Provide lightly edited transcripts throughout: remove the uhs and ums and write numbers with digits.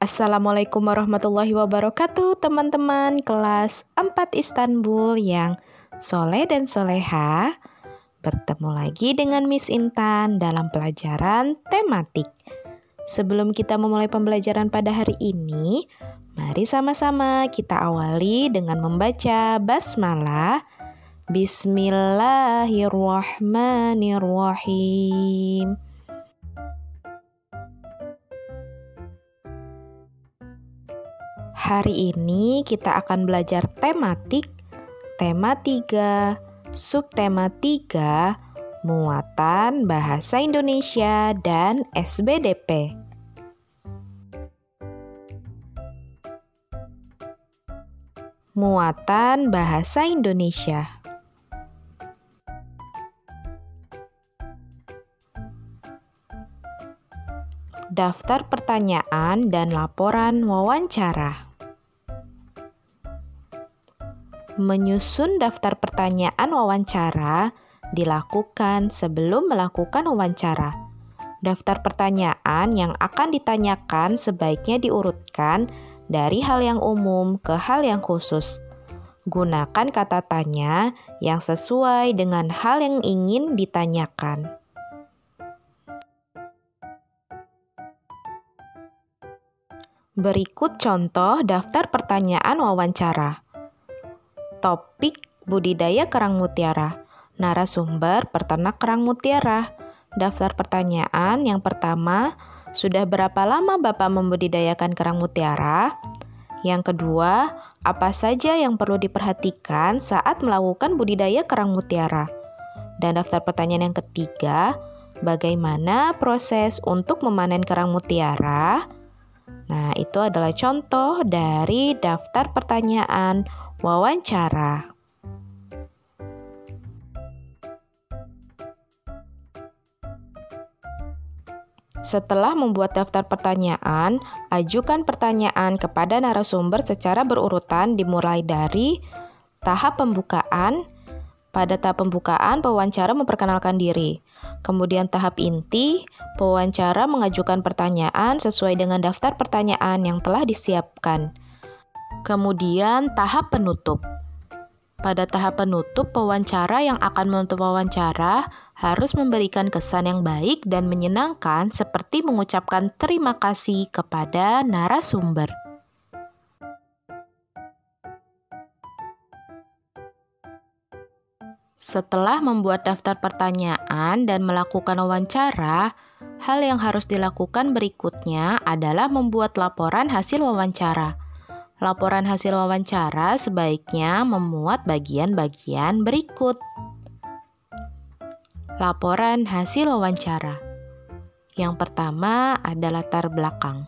Assalamualaikum warahmatullahi wabarakatuh, teman-teman kelas 4 Istanbul yang soleh dan soleha. Bertemu lagi dengan Miss Intan dalam pelajaran tematik. Sebelum kita memulai pembelajaran pada hari ini, mari sama-sama kita awali dengan membaca basmalah. Bismillahirrahmanirrahim. Hari ini kita akan belajar tematik, tema 3, subtema 3, muatan bahasa Indonesia dan SBDP. Muatan bahasa Indonesia. Daftar pertanyaan dan laporan wawancara. Menyusun daftar pertanyaan wawancara dilakukan sebelum melakukan wawancara. Daftar pertanyaan yang akan ditanyakan sebaiknya diurutkan dari hal yang umum ke hal yang khusus. Gunakan kata tanya yang sesuai dengan hal yang ingin ditanyakan. Berikut contoh daftar pertanyaan wawancara. Topik budidaya kerang mutiara. Narasumber peternak kerang mutiara. Daftar pertanyaan yang pertama, sudah berapa lama Bapak membudidayakan kerang mutiara? Yang kedua, apa saja yang perlu diperhatikan saat melakukan budidaya kerang mutiara? Dan daftar pertanyaan yang ketiga, bagaimana proses untuk memanen kerang mutiara? Nah, itu adalah contoh dari daftar pertanyaan wawancara. Setelah membuat daftar pertanyaan, ajukan pertanyaan kepada narasumber secara berurutan dimulai dari tahap pembukaan. Pada tahap pembukaan, pewawancara memperkenalkan diri. Kemudian tahap inti, pewawancara mengajukan pertanyaan sesuai dengan daftar pertanyaan yang telah disiapkan. Kemudian tahap penutup. Pada tahap penutup, pewawancara yang akan menutup wawancara harus memberikan kesan yang baik dan menyenangkan seperti mengucapkan terima kasih kepada narasumber. Setelah membuat daftar pertanyaan dan melakukan wawancara, hal yang harus dilakukan berikutnya adalah membuat laporan hasil wawancara. Laporan hasil wawancara sebaiknya memuat bagian-bagian berikut. Laporan hasil wawancara. Yang pertama ada latar belakang.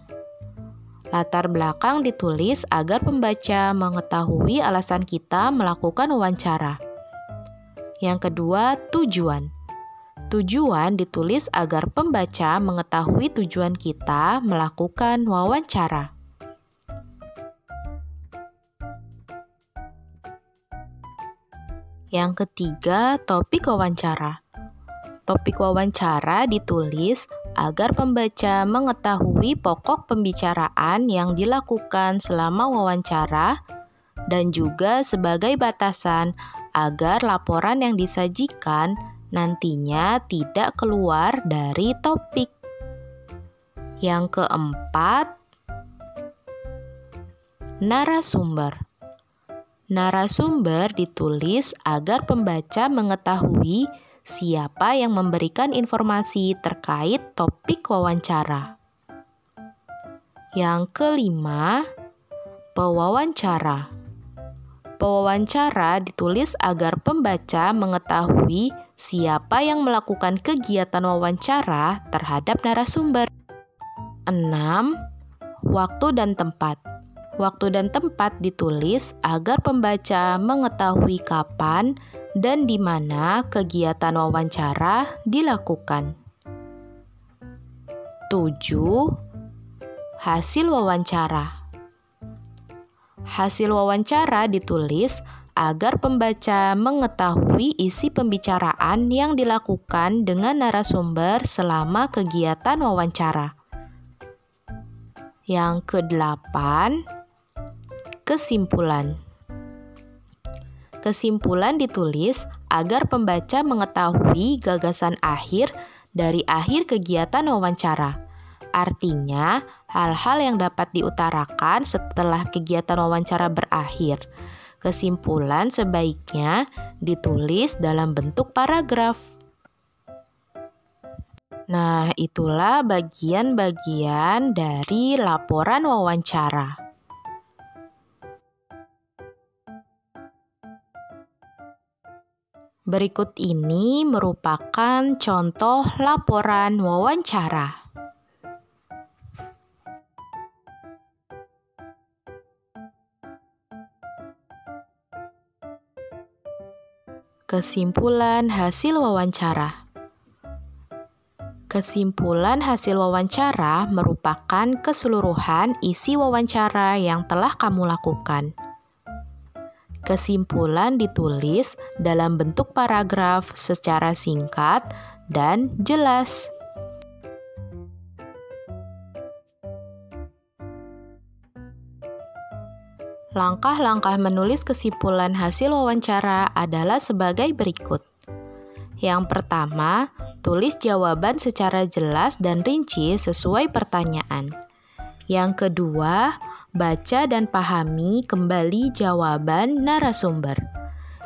Latar belakang ditulis agar pembaca mengetahui alasan kita melakukan wawancara. Yang kedua, tujuan. Tujuan ditulis agar pembaca mengetahui tujuan kita melakukan wawancara. Yang ketiga, topik wawancara. Topik wawancara ditulis agar pembaca mengetahui pokok pembicaraan yang dilakukan selama wawancara dan juga sebagai batasan agar laporan yang disajikan nantinya tidak keluar dari topik. Yang keempat, narasumber. Narasumber ditulis agar pembaca mengetahui siapa yang memberikan informasi terkait topik wawancara. Yang kelima, pewawancara. Pewawancara ditulis agar pembaca mengetahui siapa yang melakukan kegiatan wawancara terhadap narasumber. 6. Waktu dan tempat. Waktu dan tempat ditulis agar pembaca mengetahui kapan dan di mana kegiatan wawancara dilakukan. 7. Hasil wawancara. Hasil wawancara ditulis agar pembaca mengetahui isi pembicaraan yang dilakukan dengan narasumber selama kegiatan wawancara. Yang ke-8, kesimpulan. Kesimpulan ditulis agar pembaca mengetahui gagasan akhir dari akhir kegiatan wawancara. Artinya, hal-hal yang dapat diutarakan setelah kegiatan wawancara berakhir. Kesimpulan sebaiknya ditulis dalam bentuk paragraf. Nah, itulah bagian-bagian dari laporan wawancara. Berikut ini merupakan contoh laporan wawancara. Kesimpulan hasil wawancara. Kesimpulan hasil wawancara merupakan keseluruhan isi wawancara yang telah kamu lakukan. Kesimpulan ditulis dalam bentuk paragraf secara singkat dan jelas. Langkah-langkah menulis kesimpulan hasil wawancara adalah sebagai berikut. Yang pertama, tulis jawaban secara jelas dan rinci sesuai pertanyaan. Yang kedua, baca dan pahami kembali jawaban narasumber.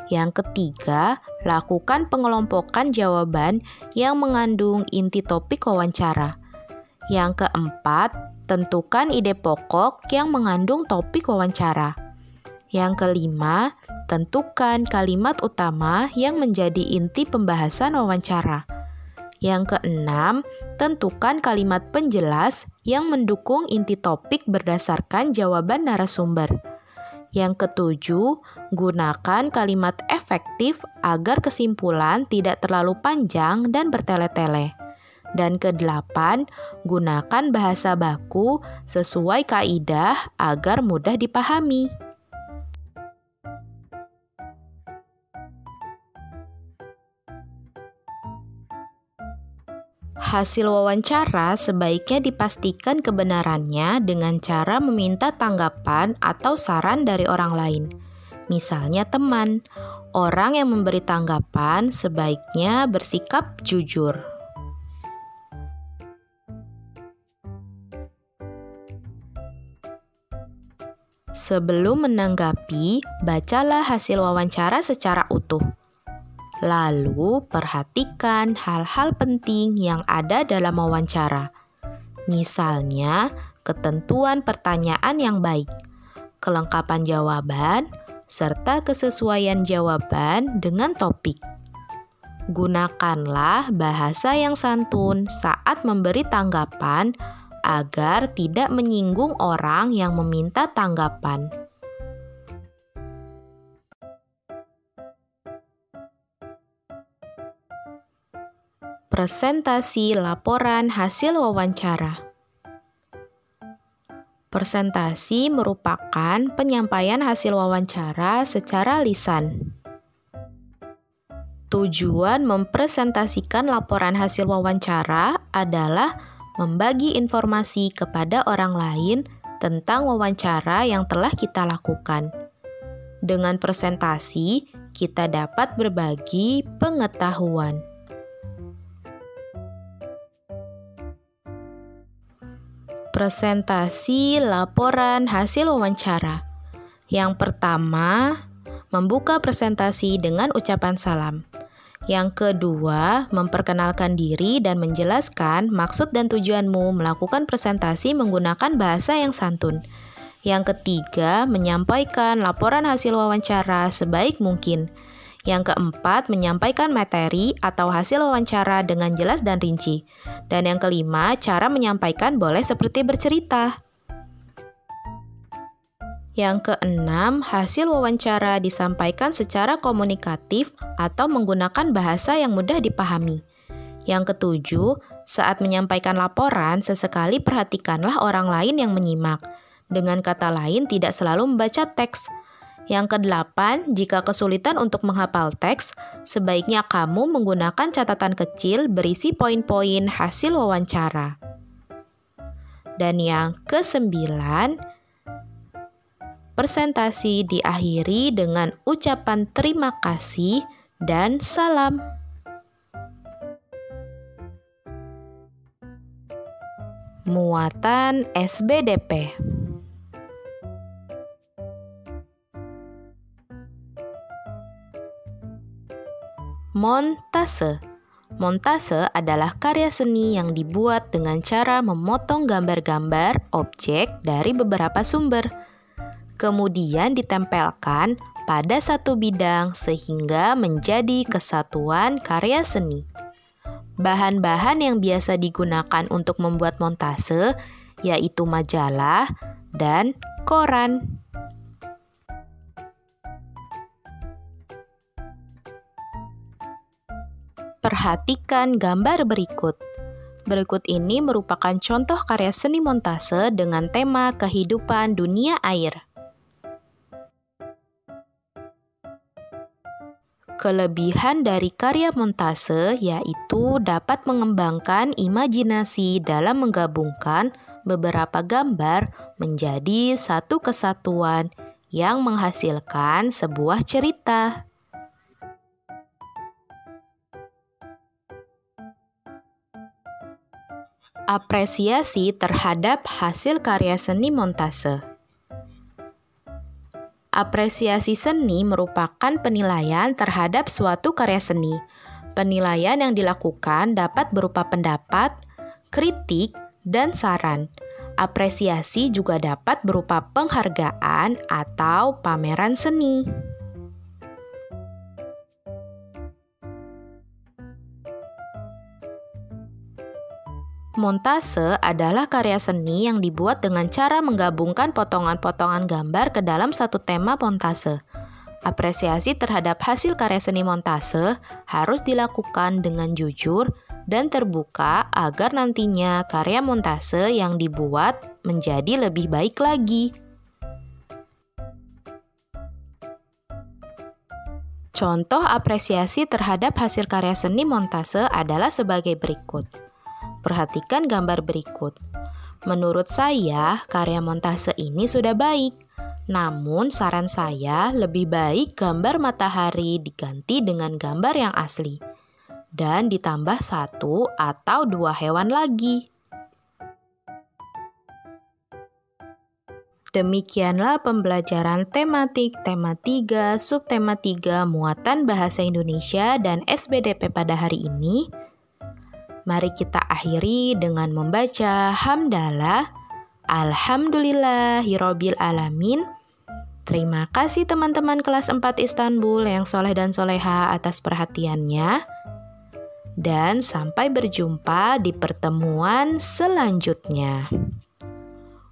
Yang ketiga, lakukan pengelompokan jawaban yang mengandung inti topik wawancara. Yang keempat, tentukan ide pokok yang mengandung topik wawancara. Yang kelima, tentukan kalimat utama yang menjadi inti pembahasan wawancara. Yang keenam, tentukan kalimat penjelas yang mendukung inti topik berdasarkan jawaban narasumber. Yang ketujuh, gunakan kalimat efektif agar kesimpulan tidak terlalu panjang dan bertele-tele. Dan kedelapan, gunakan bahasa baku sesuai kaidah agar mudah dipahami. Hasil wawancara sebaiknya dipastikan kebenarannya dengan cara meminta tanggapan atau saran dari orang lain. Misalnya teman, orang yang memberi tanggapan sebaiknya bersikap jujur. Sebelum menanggapi, bacalah hasil wawancara secara utuh. Lalu, perhatikan hal-hal penting yang ada dalam wawancara. Misalnya, ketentuan pertanyaan yang baik, kelengkapan jawaban, serta kesesuaian jawaban dengan topik. Gunakanlah bahasa yang santun saat memberi tanggapan agar tidak menyinggung orang yang meminta tanggapan. Presentasi laporan hasil wawancara. Presentasi merupakan penyampaian hasil wawancara secara lisan. Tujuan mempresentasikan laporan hasil wawancara adalah membagi informasi kepada orang lain tentang wawancara yang telah kita lakukan. Dengan presentasi, kita dapat berbagi pengetahuan. Presentasi laporan hasil wawancara. Yang pertama, membuka presentasi dengan ucapan salam. Yang kedua, memperkenalkan diri dan menjelaskan maksud dan tujuanmu melakukan presentasi menggunakan bahasa yang santun. Yang ketiga, menyampaikan laporan hasil wawancara sebaik mungkin. Yang keempat, menyampaikan materi atau hasil wawancara dengan jelas dan rinci. Dan yang kelima, cara menyampaikan boleh seperti bercerita. Yang keenam, hasil wawancara disampaikan secara komunikatif atau menggunakan bahasa yang mudah dipahami. Yang ketujuh, saat menyampaikan laporan, sesekali perhatikanlah orang lain yang menyimak. Dengan kata lain, tidak selalu membaca teks. Yang kedelapan, jika kesulitan untuk menghafal teks, sebaiknya kamu menggunakan catatan kecil berisi poin-poin hasil wawancara. Dan yang ke-9, presentasi diakhiri dengan ucapan terima kasih dan salam. Muatan SBDP. Montase. Montase adalah karya seni yang dibuat dengan cara memotong gambar-gambar objek dari beberapa sumber, kemudian ditempelkan pada satu bidang sehingga menjadi kesatuan karya seni. Bahan-bahan yang biasa digunakan untuk membuat montase yaitu majalah dan koran. Perhatikan gambar berikut. Berikut ini merupakan contoh karya seni montase dengan tema kehidupan dunia air. Kelebihan dari karya montase yaitu dapat mengembangkan imajinasi dalam menggabungkan beberapa gambar menjadi satu kesatuan yang menghasilkan sebuah cerita. Apresiasi terhadap hasil karya seni montase. Apresiasi seni merupakan penilaian terhadap suatu karya seni. Penilaian yang dilakukan dapat berupa pendapat, kritik, dan saran. Apresiasi juga dapat berupa penghargaan atau pameran seni. Montase adalah karya seni yang dibuat dengan cara menggabungkan potongan-potongan gambar ke dalam satu tema montase. Apresiasi terhadap hasil karya seni montase harus dilakukan dengan jujur dan terbuka agar nantinya karya montase yang dibuat menjadi lebih baik lagi. Contoh apresiasi terhadap hasil karya seni montase adalah sebagai berikut. Perhatikan gambar berikut. Menurut saya, karya montase ini sudah baik. Namun, saran saya lebih baik gambar matahari diganti dengan gambar yang asli. Dan ditambah 1 atau 2 hewan lagi. Demikianlah pembelajaran tematik tema 3, subtema 3, muatan bahasa Indonesia dan SBDP pada hari ini. Mari kita akhiri dengan membaca hamdalah. Alhamdulillahirabbil alamin. Terima kasih teman-teman kelas 4 Istanbul yang soleh dan soleha atas perhatiannya. Dan sampai berjumpa di pertemuan selanjutnya.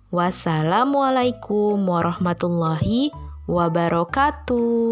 Wassalamualaikum warahmatullahi wabarakatuh.